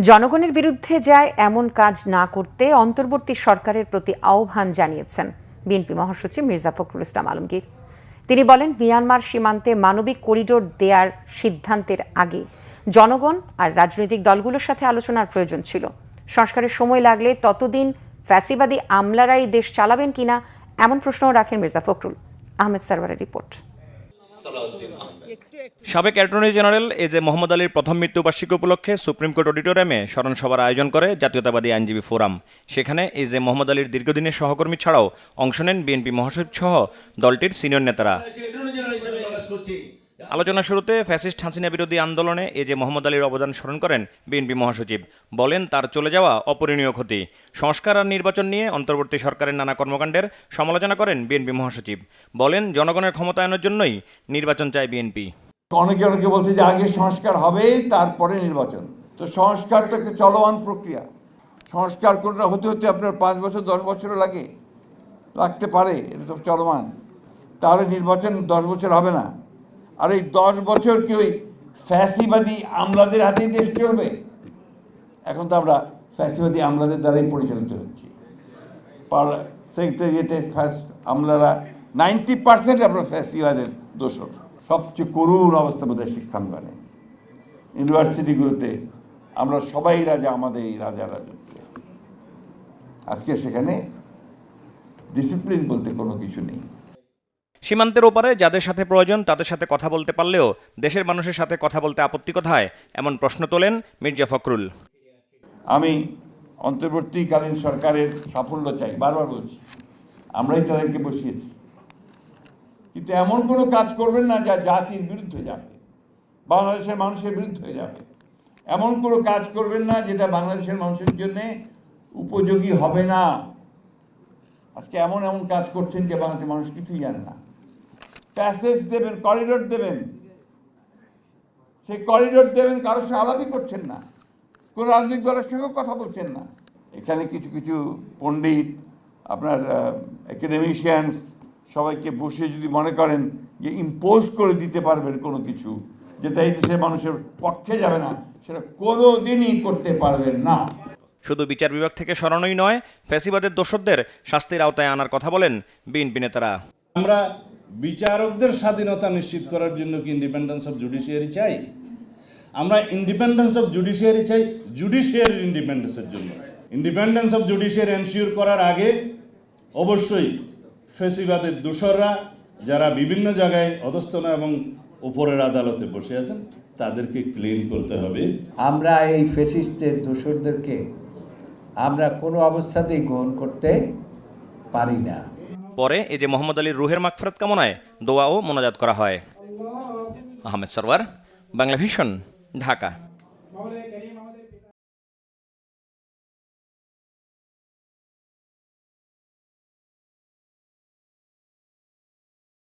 জনগণের বিরুদ্ধে যায় এমন কাজ না করতে অন্তর্বর্তী সরকারের প্রতি আহ্বান জানিয়েছেন বিএনপি মহাসচিব মির্জা ফখরুল ইসলাম আলমগীর। তিনি বলেন, মিয়ানমার সীমান্তে মানবিক করিডোর দেওয়ার সিদ্ধান্তের আগে জনগণ আর রাজনৈতিক দলগুলোর সাথে আলোচনার প্রয়োজন ছিল। সংস্কারের সময় লাগলে ততদিন ফ্যাসিবাদী আমলারাই দেশ চালাবেন কিনা এমন প্রশ্নও রাখেন মির্জা ফখরুল। আহমেদ সারওয়ারের রিপোর্ট। সাবেক অ্যাটর্নি জেনারেল এজে মোহাম্মদ আলীর প্রথম মৃত্যুবার্ষিকী উপলক্ষে সুপ্রিম কোর্ট অডিটোরিয়ামে স্মরণ সভার আয়োজন করে জাতীয়তাবাদী আইনজীবী ফোরাম। সেখানে এজে মোহাম্মদ আলীর দীর্ঘদিনের সহকর্মী ছাড়াও অংশ নেন বিএনপি মহাসচিব সহ দলটির সিনিয়র নেতারা। আলোচনা শুরুতে ফ্যাসিস্ট হাসিনা বিরোধী আন্দোলনে এজে মোহাম্মদ আলীর অবদান স্মরণ করেন বিএনপি মহাসচিব। বলেন, তার চলে যাওয়া অপরিণীয় ক্ষতি। সংস্কার আর নির্বাচন নিয়ে অন্তর্বর্তী সরকারের নানা কর্মকাণ্ডের সমালোচনা করেন বিএনপি মহাসচিব। বলেন, জনগণের ক্ষমতায়নের জন্যই নির্বাচন চায় বিএনপি। অনেকে বলছে যে আগে সংস্কার হবে তারপরে নির্বাচন। তো সংস্কার তো একটা চলমান প্রক্রিয়া। সংস্কার করে হতে হতে আপনার 5 বছর 10 বছরও লাগতে পারে, এটা তো চলমান। তাহলে নির্বাচন 10 বছর হবে না। আর এই 10 বছর কি ওই ফ্যাসিবাদী আমলাদের হাতেই দেশ চলবে? এখন তো আমরা ফ্যাসিবাদী আমলাদের দ্বারাই পরিচালিত হচ্ছি। সেক্রেটারিয়েটে আমলারা 90% আমরা ফ্যাসিবাদের দোষর। সবচেয়ে করুণ অবস্থা বোধহয় শিক্ষাঙ্গনে, ইউনিভার্সিটিগুলোতে আমরা সবাই রাজা, আমাদের এই রাজা রাজত্ব। আজকে সেখানে ডিসিপ্লিন বলতে কোনো কিছু নেই। সীমান্তের ওপারে যাদের সাথে প্রয়োজন তাদের সাথে কথা বলতে পারলেও দেশের মানুষের সাথে কথা বলতে আপত্তি কোথায়, এমন প্রশ্ন তোলেন মির্জা ফখরুল। আমি অন্তর্বর্তীকালীন সরকারের সাফল্য চাই, বারবার বলছি। আমরাই তাদেরকে বসিয়েছি, কিন্তু এমন কোনো কাজ করবেন না যা জাতির বিরুদ্ধে যাবে, বাংলাদেশের মানুষের বিরুদ্ধে যাবে। এমন কোনো কাজ করবেন না যেটা বাংলাদেশের মানুষের জন্য উপযোগী হবে না। আজকে এমন কাজ করছেন যে বাংলাদেশের মানুষ কিছুই জানে না। প্যাসেজ দেবেন, করিডোর দেবেন, সেই করিডোর দেবেন, কারোর সঙ্গে আলাপই করছেন না, কোনো রাজনৈতিক দলের সঙ্গেও কথা বলছেন না। এখানে কিছু পণ্ডিত, আপনার একাডেমিশিয়ানস সবাইকে বসে যদি মনে করেন যে ইম্পোজ করে দিতে পারবেন কোনো কিছু যেটা এই দেশের মানুষের পক্ষে যাবে না, সেটা কোনো দিনই করতে পারবেন না। শুধু বিচার বিভাগ থেকে সরানোই নয়, ফ্যাসিবাদের দোষরদের শাস্তির আওতায় আনার কথা বলেন বিএনপি নেতারা। আমরা বিচারকদের স্বাধীনতা নিশ্চিত করার জন্য কি ইন্ডিপেন্ডেন্স অফ জুডিশিয়ারি চাই? আমরা ইন্ডিপেন্ডেন্স অফ জুডিশিয়ারি চাই জুডিশিয়ারির ইন্ডিপেন্ডেন্সের জন্য। ইন্ডিপেন্ডেন্স অফ জুডিশিয়ারি এনশিওর করার আগে অবশ্যই ফ্যাসিবাদের দোষররা যারা বিভিন্ন জায়গায় অধস্তন এবং উপরের আদালতে বসে আছেন তাদেরকে ক্লিন করতে হবে। আমরা এই ফ্যাসিস্টের দোষরদেরকে আমরা কোনো অবস্থাতেই গ্রহণ করতে পারি না। পরে এজে মোহাম্মদ আলীর রুহের মাগফিরাত কামনায় দোয়া ও মোনাজাত করা হয়। আহমেদ সারওয়ার, বাংলা ভিশন, ঢাকা।